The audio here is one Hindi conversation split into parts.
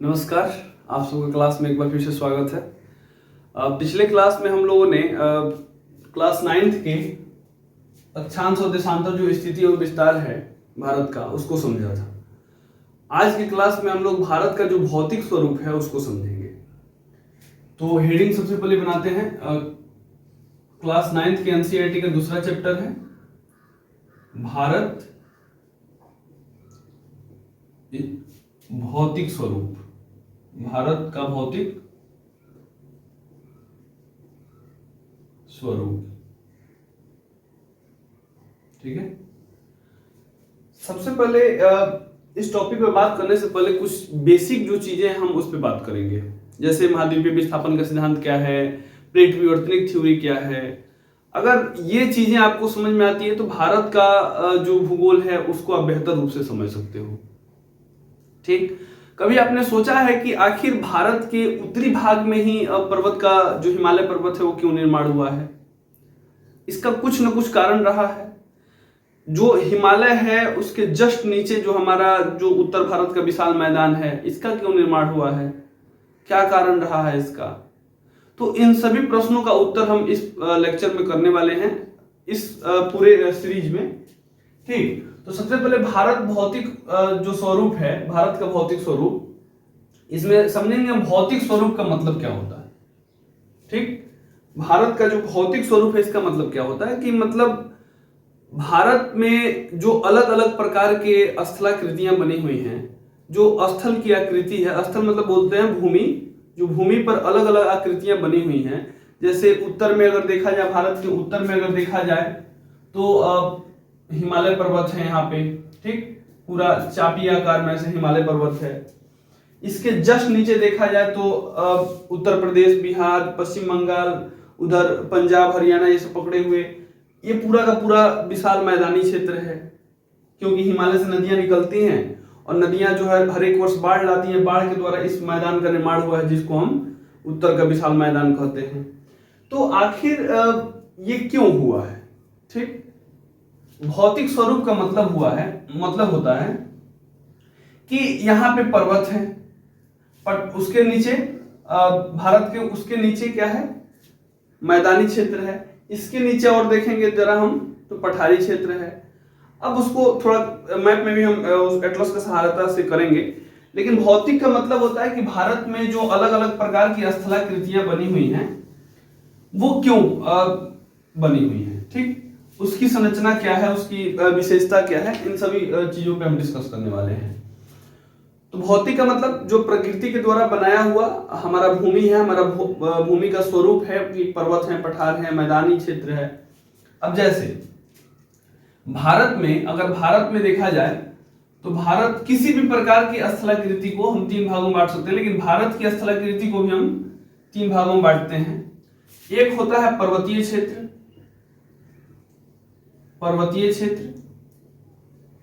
नमस्कार। आप सबका क्लास में एक बार फिर से स्वागत है। पिछले क्लास में हम लोगों ने क्लास 9th के अक्षांश और देशांतर जो स्थिति और विस्तार है भारत का उसको समझा था। आज की क्लास में हम लोग भारत का जो भौतिक स्वरूप है उसको समझेंगे। तो हेडिंग सबसे पहले बनाते हैं। क्लास 9th के एनसीईआरटी का दूसरा चैप्टर है भारत भौतिक स्वरूप। भारत का भौतिक स्वरूप, ठीक है। सबसे पहले इस टॉपिक पे बात करने से पहले कुछ बेसिक जो चीजें हैं हम उस पे बात करेंगे, जैसे महाद्वीपीय विस्थापन का सिद्धांत क्या है, प्लेट विवर्तनिक थ्योरी क्या है। अगर ये चीजें आपको समझ में आती है तो भारत का जो भूगोल है उसको आप बेहतर रूप से समझ सकते हो, ठीक। कभी आपने सोचा है कि आखिर भारत के उत्तरी भाग में ही पर्वत का जो हिमालय पर्वत है वो क्यों निर्माण हुआ है? इसका कुछ न कुछ कारण रहा है। जो हिमालय है उसके जस्ट नीचे जो हमारा जो उत्तर भारत का विशाल मैदान है, इसका क्यों निर्माण हुआ है? क्या कारण रहा है इसका? तो इन सभी प्रश्नों का उत्तर हम इस लेक्चर में करने वाले हैं, इस पूरे सीरीज में, ठीक। तो सबसे पहले भारत भौतिक जो स्वरूप है, भारत का भौतिक स्वरूप, इसमें समझेंगे भौतिक स्वरूप का मतलब क्या होता है, ठीक। भारत का जो भौतिक स्वरूप है इसका मतलब क्या होता है कि मतलब भारत में जो अलग अलग प्रकार के स्थलाकृतियां बनी हुई हैं, जो स्थल की आकृति है, स्थल मतलब बोलते हैं भूमि, जो भूमि पर अलग अलग आकृतियां बनी हुई हैं। जैसे उत्तर में अगर देखा जाए, भारत के उत्तर में अगर देखा जाए तो हिमालय पर्वत है यहाँ पे, ठीक, पूरा चापी आकार में से हिमालय पर्वत है। इसके जस्ट नीचे देखा जाए तो उत्तर प्रदेश, बिहार, पश्चिम बंगाल, उधर पंजाब, हरियाणा ये सब पकड़े हुए ये पूरा का पूरा विशाल मैदानी क्षेत्र है, क्योंकि हिमालय से नदियां निकलती हैं और नदियां जो है हर एक वर्ष बाढ़ लाती हैं। बाढ़ के द्वारा इस मैदान का निर्माण हुआ है, जिसको हम उत्तर का विशाल मैदान कहते हैं। तो आखिर ये क्यों हुआ है, ठीक। भौतिक स्वरूप का मतलब होता है कि यहाँ पे पर्वत है, पर उसके नीचे भारत के उसके नीचे क्या है, मैदानी क्षेत्र है। इसके नीचे और देखेंगे जरा हम तो पठारी क्षेत्र है। अब उसको थोड़ा मैप में भी हम उस एटलस का सहायता से करेंगे, लेकिन भौतिक का मतलब होता है कि भारत में जो अलग अलग प्रकार की स्थलाकृतियां बनी हुई हैं वो क्यों बनी हुई हैं, ठीक। उसकी संरचना क्या है, उसकी विशेषता क्या है, इन सभी चीजों पे हम डिस्कस करने वाले हैं। तो भौतिक का मतलब जो प्रकृति के द्वारा बनाया हुआ हमारा भूमि है, हमारा भूमि का स्वरूप है कि पर्वत है, पठार है, मैदानी क्षेत्र है। अब जैसे भारत में, अगर भारत में देखा जाए तो भारत किसी भी प्रकार की स्थलाकृति को हम 3 भागों में बांट सकते हैं, लेकिन भारत की स्थलाकृति को भी हम 3 भागों में बांटते हैं। एक होता है पर्वतीय क्षेत्र,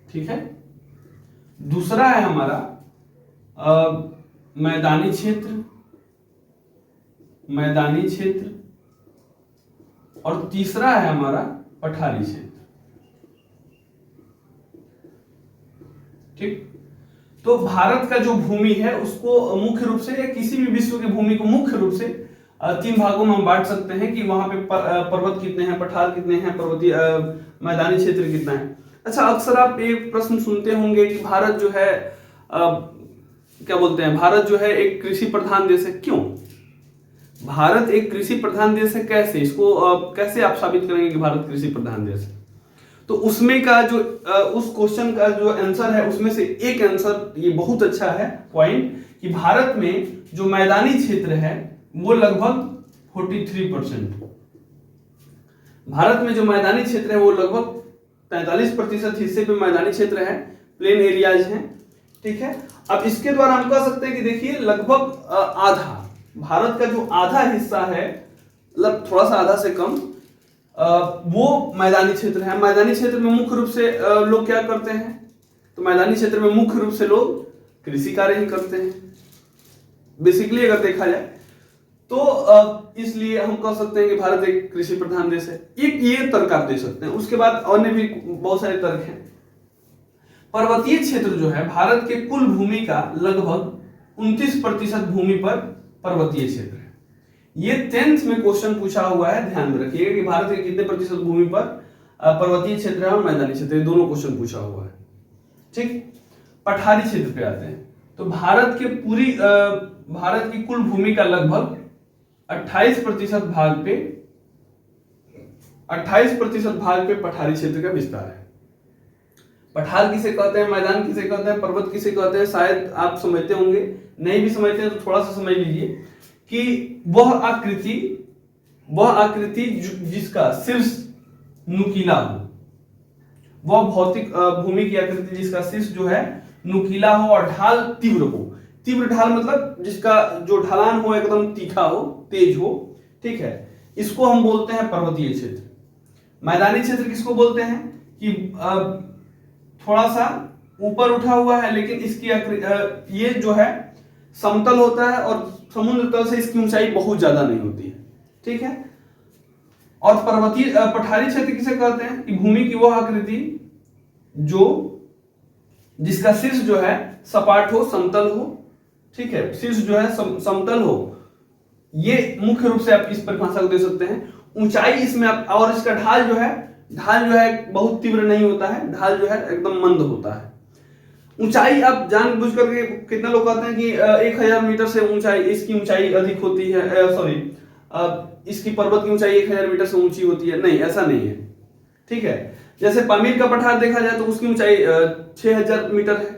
ठीक है। दूसरा है हमारा मैदानी क्षेत्र, और तीसरा है हमारा पठारी क्षेत्र, ठीक। तो भारत का जो भूमि है उसको मुख्य रूप से, या किसी भी विश्व की भूमि को मुख्य रूप से 3 भागों में हम बांट सकते हैं कि वहां पे पर्वत कितने हैं, पठार कितने हैं, पर्वतीय मैदानी क्षेत्र कितना है। अच्छा, अक्सर आप एक प्रश्न सुनते होंगे कि भारत जो है क्या बोलते हैं, भारत जो है एक कृषि प्रधान देश है। क्यों भारत एक कृषि प्रधान देश है? कैसे इसको कैसे आप साबित करेंगे कि भारत कृषि प्रधान देश है? तो उसमें का जो उस क्वेश्चन का जो आंसर है, उसमें से एक आंसर ये बहुत अच्छा है पॉइंट, कि भारत में जो मैदानी क्षेत्र है वो लगभग 43%, भारत में जो मैदानी क्षेत्र है वो लगभग 43% हिस्से पे मैदानी क्षेत्र है, प्लेन एरियाज हैं, ठीक है। अब इसके द्वारा हम कह सकते हैं कि देखिए लगभग आधा, भारत का जो आधा हिस्सा है, मतलब थोड़ा सा आधा से कम, वो मैदानी क्षेत्र है। मैदानी क्षेत्र में मुख्य रूप से लोग क्या करते हैं, तो मैदानी क्षेत्र में मुख्य रूप से लोग कृषि कार्य ही करते हैं बेसिकली, अगर देखा जाए तो इसलिए हम कह सकते हैं कि भारत एक कृषि प्रधान देश है। एक ये तर्क आप दे सकते हैं। उसके बाद अन्य भी बहुत सारे तर्क हैं। पर्वतीय क्षेत्र जो है भारत के कुल भूमि का लगभग 29% भूमि पर पर्वतीय क्षेत्र है। ये 10th में क्वेश्चन पूछा हुआ है, ध्यान में रखिएगा कि भारत के कितने प्रतिशत भूमि पर पर्वतीय क्षेत्र है और मैदानी क्षेत्र है, दोनों क्वेश्चन पूछा हुआ है। ठीक, पठारी क्षेत्र पे आते हैं। तो भारत की कुल भूमि का लगभग 28% भाग पे पठारी क्षेत्र का विस्तार है। पठार किसे कहते हैं, मैदान किसे कहते हैं, पर्वत किसे कहते हैं, शायद आप समझते होंगे, नहीं भी समझते हैं तो थोड़ा सा समझ लीजिए कि वह आकृति जिसका शीर्ष नुकीला हो, वह भौतिक भूमि की आकृति जिसका शीर्ष जो है नुकीला हो और ढाल तीव्र हो। तीव्र ढाल मतलब जिसका जो ढलान हो एकदम तीखा हो, तेज हो, ठीक है, इसको हम बोलते हैं पर्वतीय क्षेत्र। मैदानी क्षेत्र किसको बोलते हैं कि थोड़ा सा ऊपर उठा हुआ है लेकिन इसकी ये जो है समतल होता है और समुद्र तल से इसकी ऊंचाई बहुत ज्यादा नहीं होती है, ठीक है। और पठारी क्षेत्र किसे कहते हैं कि भूमि की वह आकृति जिसका शीर्ष जो है सपाट हो, समतल हो, ठीक है, शीर्ष जो है समतल हो। ये मुख्य रूप से आप इस परिभाषा को दे सकते हैं। ऊंचाई इसमें और इसका ढाल जो है बहुत तीव्र नहीं होता है, ढाल जो है एकदम मंद होता है। ऊंचाई आप जानबूझ करके कितने लोग कहते हैं कि 1000 मीटर से ऊंचाई इसकी ऊंचाई अधिक होती है, इसकी पर्वत की ऊंचाई 1000 मीटर से ऊंची होती है। नहीं, ऐसा नहीं है, ठीक है। जैसे पामीर का पठार देखा जाए तो उसकी ऊंचाई 6000 मीटर है।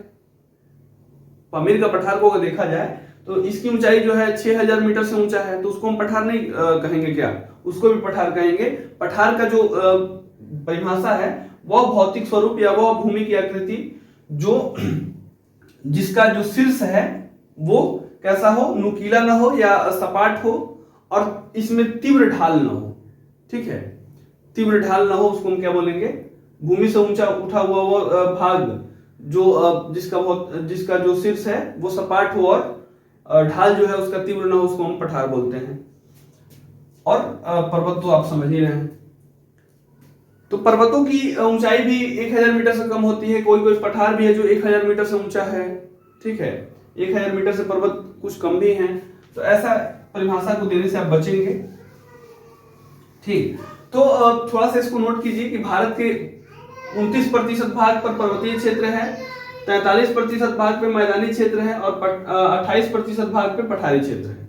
पामीर का पठार को अगर देखा जाए तो इसकी ऊंचाई जो है 6000 मीटर से ऊंचा है, तो उसको हम पठार नहीं कहेंगे क्या, उसको भी पठार कहेंगे। पठार का जो परिभाषा है वह भौतिक स्वरूप या वह भूमि की आकृति जिसका जो शीर्ष है वो कैसा हो, नुकीला ना हो या सपाट हो और इसमें तीव्र ढाल ना हो, ठीक है, तीव्र ढाल ना हो, उसको हम क्या बोलेंगे, भूमि से ऊंचा उठा हुआ वो भाग जिसका जो शीर्ष है वो सपाट हो और ढाल जो है उसका तीव्र ना हो, उसको हम पठार बोलते हैं। और पर्वत तो आप समझ ही रहे हैं। तो पर्वतों की ऊंचाई भी 1000 मीटर से कम होती है। कोई पठार भी है जो 1000 मीटर से ऊंचा है, ठीक है, 1000 मीटर से पर्वत कुछ कम भी हैं। तो ऐसा परिभाषा को देने से आप बचेंगे, ठीक। तो थोड़ा सा इसको नोट कीजिए कि भारत के 29% भाग पर पर्वतीय क्षेत्र है, 43% भाग पे मैदानी क्षेत्र है और 28% भाग पे पठारी क्षेत्र है,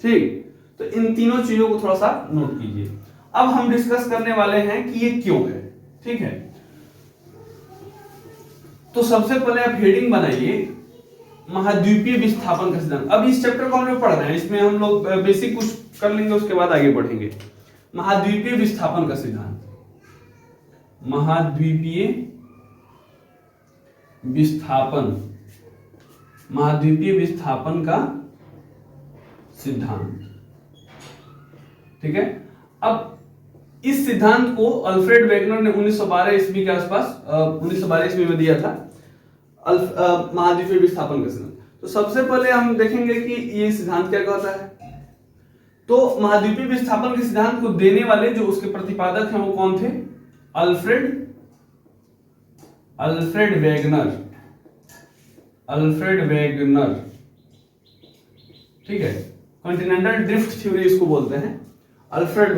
ठीक। तो इन तीनों चीजों को थोड़ा सा नोट कीजिए। अब हम डिस्कस करने वाले हैं कि ये क्यों है, ठीक है। तो सबसे पहले आप हेडिंग बनाइए, महाद्वीपीय विस्थापन का सिद्धांत। अब इस चैप्टर को हम लोग पढ़ रहे हैं, इसमें हम लोग बेसिक कुछ कर लेंगे, उसके बाद आगे बढ़ेंगे। महाद्वीपीय विस्थापन का सिद्धांत, महाद्वीपीय विस्थापन का सिद्धांत, ठीक है। अब इस सिद्धांत को अल्फ्रेड वेगनर ने 1912 ईस्वी के आसपास 1912 ईस्वी में दिया था, महाद्वीपीय विस्थापन का सिद्धांत। तो सबसे पहले हम देखेंगे कि ये सिद्धांत क्या कहता है। तो महाद्वीपीय विस्थापन के सिद्धांत को देने वाले जो उसके प्रतिपादक हैं वो कौन थे, अल्फ्रेड वेगनर, ठीक है। कॉन्टिनेंटल ड्रिफ्ट थ्योरी इसको बोलते हैं, अल्फ्रेड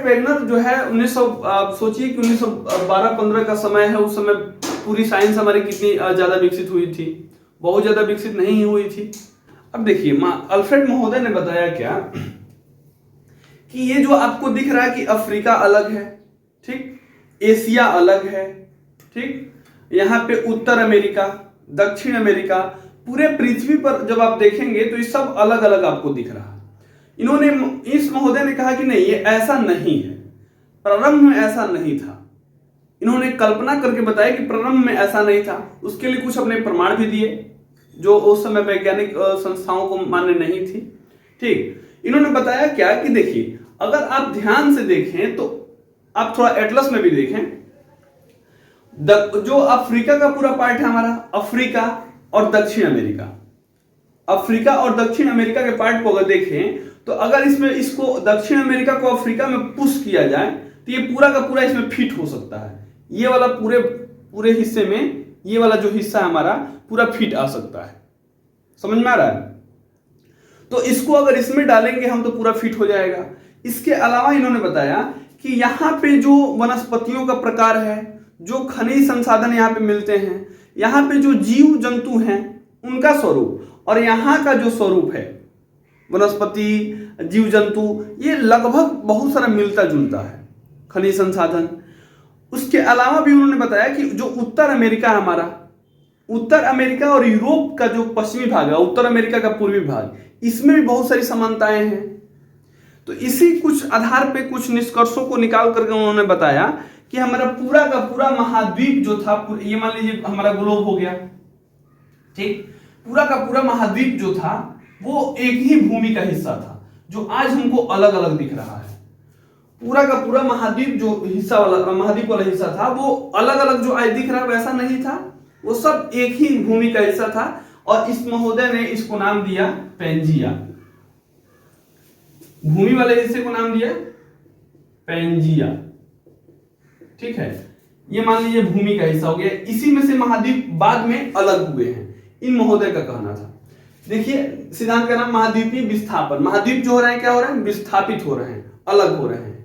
वेगनर जो है 1900, आप सोचिए कि 1912-15 का समय है। उस समय पूरी साइंस हमारी कितनी ज्यादा विकसित हुई थी, बहुत ज्यादा विकसित नहीं हुई थी। अब देखिए अल्फ्रेड महोदय ने बताया क्या कि ये जो आपको दिख रहा है कि अफ्रीका अलग है, ठीक, एशिया अलग है, ठीक, यहाँ पे उत्तर अमेरिका, दक्षिण अमेरिका, पूरे पृथ्वी पर जब आप देखेंगे तो ये सब अलग अलग आपको दिख रहा है। इस महोदय ने कहा कि नहीं, ये ऐसा नहीं है, प्रारंभ में ऐसा नहीं था। इन्होंने कल्पना करके बताया कि प्रारंभ में ऐसा नहीं था। उसके लिए कुछ अपने प्रमाण भी दिए जो उस समय वैज्ञानिक संस्थाओं को मान्य नहीं थी, ठीक। इन्होंने बताया क्या कि देखिए, अगर आप ध्यान से देखें तो आप थोड़ा एटलस में भी देखें, जो अफ्रीका का पूरा पार्ट है हमारा, अफ्रीका और दक्षिण अमेरिका के पार्ट को अगर देखें तो अगर इसको दक्षिण अमेरिका को अफ्रीका में पुश किया जाए तो ये पूरा का पूरा इसमें फिट हो सकता है। ये वाला पूरे हिस्से में, ये वाला जो हिस्सा है हमारा पूरा फिट आ सकता है, समझ में आ रहा है? तो इसको अगर इसमें डालेंगे हम तो पूरा फिट हो जाएगा। इसके अलावा इन्होंने बताया कि यहाँ पे जो वनस्पतियों का प्रकार है, जो खनिज संसाधन यहाँ पे मिलते हैं, यहाँ पे जो जीव जंतु हैं उनका स्वरूप और यहाँ का जो स्वरूप है वनस्पति जीव जंतु, ये लगभग बहुत सारा मिलता जुलता है, खनिज संसाधन। उसके अलावा भी उन्होंने बताया कि जो उत्तर अमेरिका है हमारा, उत्तर अमेरिका और यूरोप का जो पश्चिमी भाग है, उत्तर अमेरिका का पूर्वी भाग, इसमें भी बहुत सारी समानताएं हैं। तो इसी कुछ आधार पे कुछ निष्कर्षों को निकाल करके उन्होंने बताया कि हमारा पूरा का पूरा महाद्वीप जो था, ये मान लीजिए हमारा ग्लोब हो गया, ठीक, पूरा का पूरा महाद्वीप जो था वो एक ही भूमि का हिस्सा था, जो आज हमको अलग अलग दिख रहा है। पूरा का पूरा महाद्वीप जो हिस्सा वाला, महाद्वीप वाला हिस्सा था, वो अलग अलग जो आज दिख रहा है वैसा नहीं था, वो सब एक ही भूमि का हिस्सा था। और इस महोदय ने इसको नाम दिया पेंजिया, भूमि वाले हिस्से को नाम दिया पेंजिया, ठीक है। ये मान लीजिए भूमि का हिस्सा हो गया, इसी में से महाद्वीप बाद में अलग हुए हैं, इन महोदय का कहना था। देखिए सिद्धांत का नाम महाद्वीपीय विस्थापन, महाद्वीप जो हो रहे हैं क्या हो रहे हैं, विस्थापित हो रहे हैं, अलग हो रहे हैं,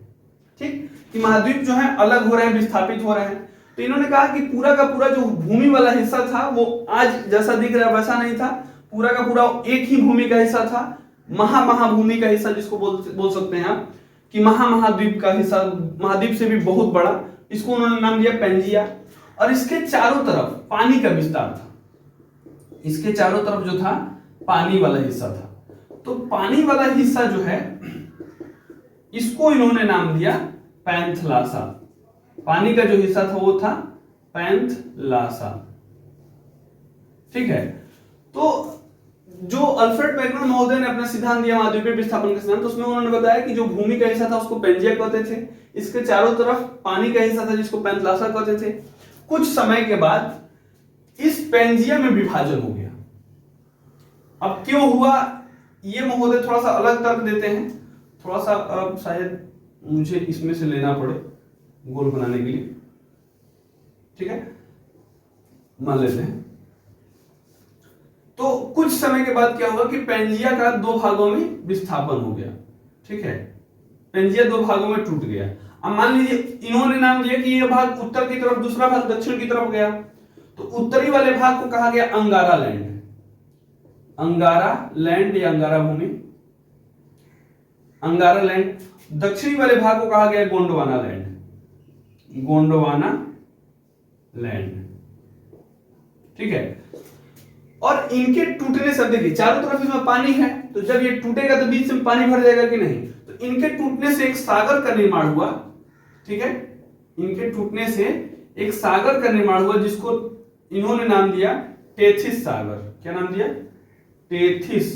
ठीक, कि महाद्वीप जो है अलग हो रहे हैं, विस्थापित हो रहे हैं। तो इन्होंने कहा कि पूरा का पूरा जो भूमि वाला हिस्सा था वो आज जैसा दिख रहा है वैसा नहीं था, पूरा का पूरा एक ही भूमि का हिस्सा था, महाभूमि का हिस्सा जिसको बोल सकते हैं आप, कि महाद्वीप का हिस्सा, महाद्वीप से भी बहुत बड़ा, इसको उन्होंने नाम दिया पेंजिया। और इसके चारों तरफ पानी का विस्तार था, इसके चारों तरफ जो था पानी वाला हिस्सा था। तो पानी वाला हिस्सा जो है इसको इन्होंने नाम दिया पैंथलासा, पानी का जो हिस्सा था वो था पैंथलासा, ठीक है। तो जो अल्फ्रेड बैगनर महोदय ने अपना सिद्धांत दिया महाद्वीपीय विस्थापन का सिद्धांत, उसमें उन्होंने बताया कि जो भूमि का हिस्सा था उसको पेंजिया कहते थे, इसके चारों तरफ पानी का हिस्सा था जिसको पैंथलासा कहते थे। कुछ समय के बाद इस पेंजिया में विभाजन हो गया। अब क्यों हुआ, ये महोदय थोड़ा सा अलग तर्क देते हैं, थोड़ा सा अब शायद मुझे इसमें से लेना पड़े गोल बनाने के लिए, ठीक है, मान लेते हैं। तो कुछ समय के बाद क्या हुआ कि पेंजिया का दो भागों में विस्थापन हो गया, ठीक है, पेंजिया दो भागों में टूट गया। अब मान लीजिए इन्होंने नाम दिया कि यह भाग उत्तर की तरफ, दूसरा भाग दक्षिण की तरफ गया। तो उत्तरी वाले भाग को कहा गया अंगारा लैंड, अंगारा लैंड या अंगारा भूमि, अंगारा लैंड। दक्षिणी वाले भाग को कहा गया गोंडवाना लैंड, गोंडवाना लैंड, ठीक है। और इनके टूटने से, देखिए चारों तरफ इसमें पानी है, तो जब ये टूटेगा तो बीच में पानी भर जाएगा कि नहीं, तो इनके टूटने से एक सागर का निर्माण हुआ, ठीक है, इनके टूटने से एक सागर का निर्माण हुआ जिसको इन्होंने नाम दिया टेथिस सागर। क्या नाम दिया, टेथिस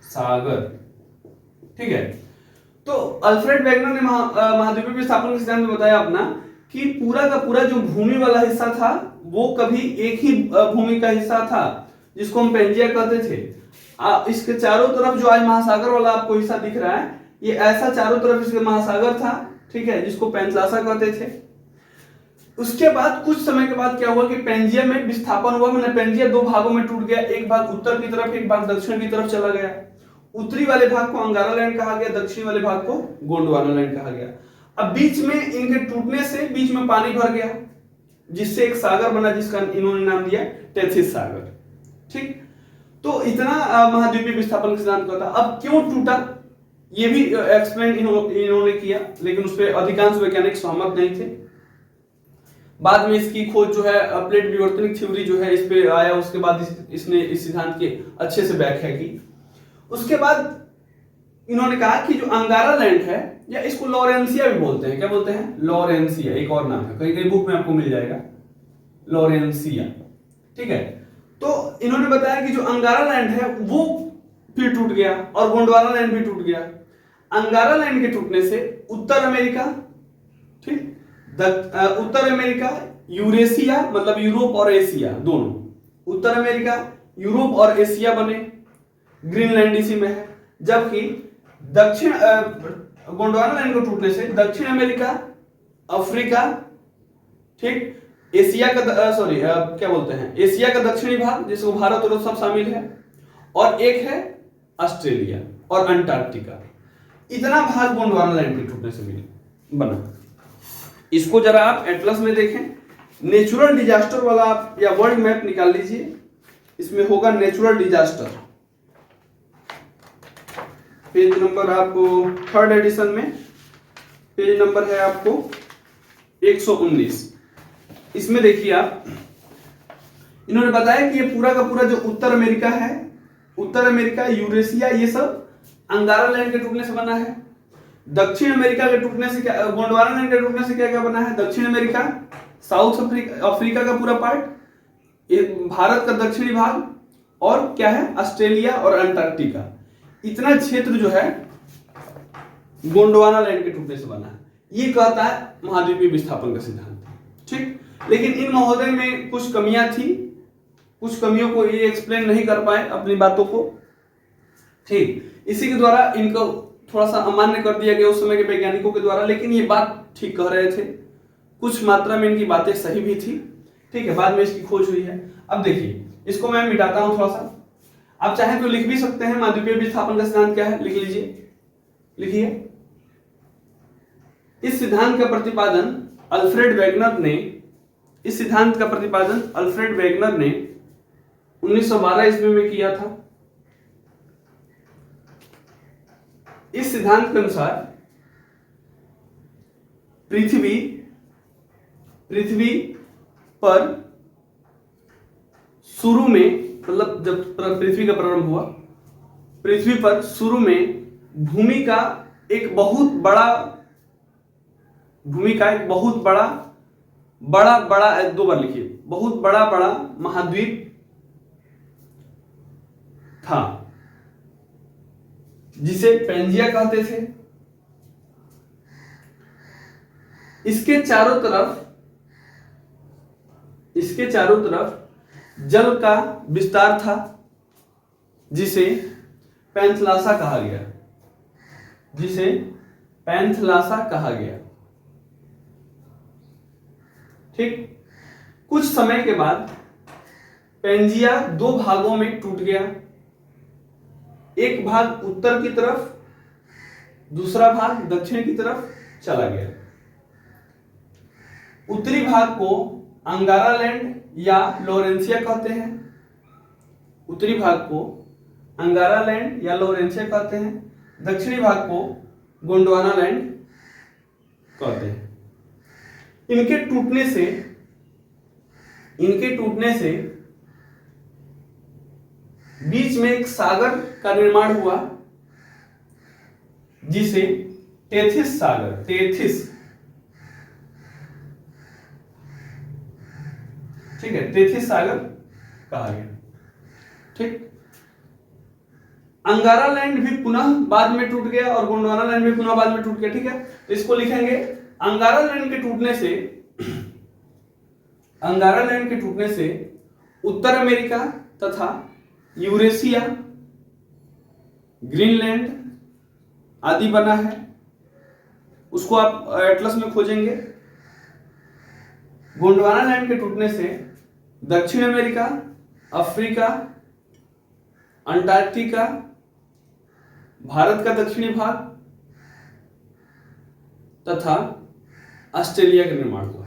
सागर, ठीक है। तो अल्फ्रेड वेगनर ने महाद्वीपीय विस्थापन के सिद्धांत में बताया अपना कि पूरा का पूरा जो भूमि वाला हिस्सा था वो कभी एक ही भूमि का हिस्सा था जिसको हम पेंजिया कहते थे। इसके चारों तरफ जो आज महासागर वाला आपको हिस्सा दिख रहा है, ये ऐसा चारों तरफ इसके महासागर था, ठीक है, जिसको पैंथलासा कहते थे। उसके बाद कुछ समय के बाद क्या हुआ कि पेंजिया में विस्थापन हुआ, मैंने पेंजिया दो भागों में टूट गया, एक भाग उत्तर की तरफ, एक भाग दक्षिण की तरफ चला गया। उत्तरी वाले भाग को अंगारा लैंड कहा गया, दक्षिणी वाले भाग को गोंडवाना लैंड कहा गया। अब बीच में इनके टूटने से बीच में पानी भर गया, जिससे एक सागर बना जिसका इन्होंने नाम दिया टेथिस सागर, ठीक। तो इतना महाद्वीपीय विस्थापन का सिद्धांत का था। अब क्यों टूटा ये भी एक्सप्लेन इन्होंने किया, लेकिन उस पर अधिकांश वैज्ञानिक सहमत नहीं थे। बाद में इसकी खोज जो है प्लेट विवर्तनिक थ्योरी जो है इस पे आया, उसके बाद इसने इस सिद्धांत की अच्छे से व्याख्या की। उसके बाद इन्होंने कहा कि जो अंगारा लैंड है, या इसको लॉरेंसिया भी बोलते हैं, क्या बोलते हैं, लॉरेंसिया, एक और नाम है, कहीं कहीं बुक में आपको मिल जाएगा लॉरेंसिया, ठीक है। तो इन्होंने बताया कि जो अंगारा लैंड है वो फिर टूट गया और गोंडवाना लैंड भी टूट गया। अंगारा लैंड के टूटने से उत्तर अमेरिका, ठीक, उत्तर अमेरिका, यूरेशिया मतलब यूरोप और एशिया दोनों, उत्तर अमेरिका, यूरोप और एशिया बने, ग्रीनलैंड इसी में है। जबकि दक्षिण गोंडवाना लैंड को टूटने से दक्षिण अमेरिका, अफ्रीका, ठीक, एशिया का सॉरी क्या बोलते हैं, एशिया का दक्षिणी भाग जिसमें भारत और सब शामिल है, और एक है ऑस्ट्रेलिया और अंटार्कटिका। इतना भाग गोंडवाना लैंड के टूटने से बना। इसको जरा आप एटलस में देखें, नेचुरल डिजास्टर वाला आप या वर्ल्ड मैप निकाल लीजिए, इसमें होगा नेचुरल डिजास्टर, पेज नंबर आपको 3rd एडिशन में पेज नंबर है आपको 119। इसमें देखिए आप, इन्होंने बताया कि ये पूरा का पूरा जो उत्तर अमेरिका है, उत्तर अमेरिका, यूरेशिया, ये सब अंगारा लैंड के टूटने से बना है। दक्षिण अमेरिका के टूटने से क्या, गोंडवाना लैंड के टूटने से क्या क्या बना है, दक्षिण अमेरिका, साउथ अफ्रीका का पूरा पार्ट, भारत का दक्षिणी भाग, और क्या है ऑस्ट्रेलिया और अंटार्कटिका। इतना क्षेत्र जो है गोंडवाना लैंड के टूटने से बना है। ये कहता है महाद्वीपीय विस्थापन का सिद्धांत, ठीक। लेकिन इन महोदय में कुछ कमियां थी, कुछ कमियों को ये एक्सप्लेन नहीं कर पाए अपनी बातों को, ठीक। इसी के द्वारा इनको थोड़ा सा अमान्य कर दिया गया उस समय के वैज्ञानिकों के द्वारा, लेकिन ये बात ठीक कह रहे थे, कुछ मात्रा में इनकी बातें सही भी थी, ठीक है। बाद में इसकी खोज हुई है। अब देखिए, इसको मैं मिटाता हूं थोड़ा सा, आप चाहें तो लिख भी सकते हैं महाद्वीपीय विस्थापन का सिद्धांत क्या है, लिख लीजिए, लिखिए। इस सिद्धांत का प्रतिपादन अल्फ्रेड वेगनर ने, इस सिद्धांत का प्रतिपादन अल्फ्रेड वेगनर ने 1912 ईस्वी में किया था। इस सिद्धांत के अनुसार पृथ्वी पर शुरू में, मतलब जब पृथ्वी का प्रारंभ हुआ, पृथ्वी पर शुरू में भूमि का एक बहुत बड़ा दो बार लिखिए, बहुत बड़ा महाद्वीप था जिसे पेंजिया कहते थे। इसके चारों तरफ जल का विस्तार था जिसे पैंथलासा कहा गया, ठीक। कुछ समय के बाद पेंजिया दो भागों में टूट गया, एक भाग उत्तर की तरफ, दूसरा भाग दक्षिण की तरफ चला गया। उत्तरी भाग को अंगारा लैंड या लॉरेंसिया कहते हैं, उत्तरी भाग को अंगारा लैंड या लॉरेंसिया कहते हैं, दक्षिणी भाग को गोंडवाना लैंड कहते हैं। इनके टूटने से बीच में एक सागर का निर्माण हुआ जिसे टेथिस ठीक है, टेथिस सागर कहा गया, ठीक। अंगारा लैंड भी पुनः बाद में टूट गया और गोंडवाना लैंड भी पुनः बाद में टूट गया, ठीक है। तो इसको लिखेंगे, अंगारा लैंड के टूटने से उत्तर अमेरिका तथा यूरेशिया, ग्रीनलैंड आदि बना है। उसको आप एटलस में खोजेंगे। गोंडवाना लैंड के टूटने से दक्षिण अमेरिका, अफ्रीका, अंटार्कटिका, भारत का दक्षिणी भाग तथा ऑस्ट्रेलिया का निर्माण हुआ,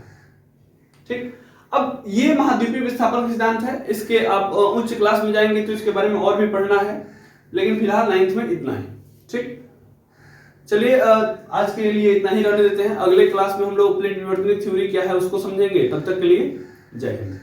ठीक। अब ये महाद्वीपीय विस्थापन का सिद्धांत है। इसके आप उच्च क्लास में जाएंगे तो इसके बारे में और भी पढ़ना है, लेकिन फिलहाल 9th में इतना है, ठीक। चलिए आज के लिए इतना ही रहने देते हैं। अगले क्लास में हम लोग प्लेट विवर्तनिक थ्योरी क्या है उसको समझेंगे। तब तक के लिए जय हिंद।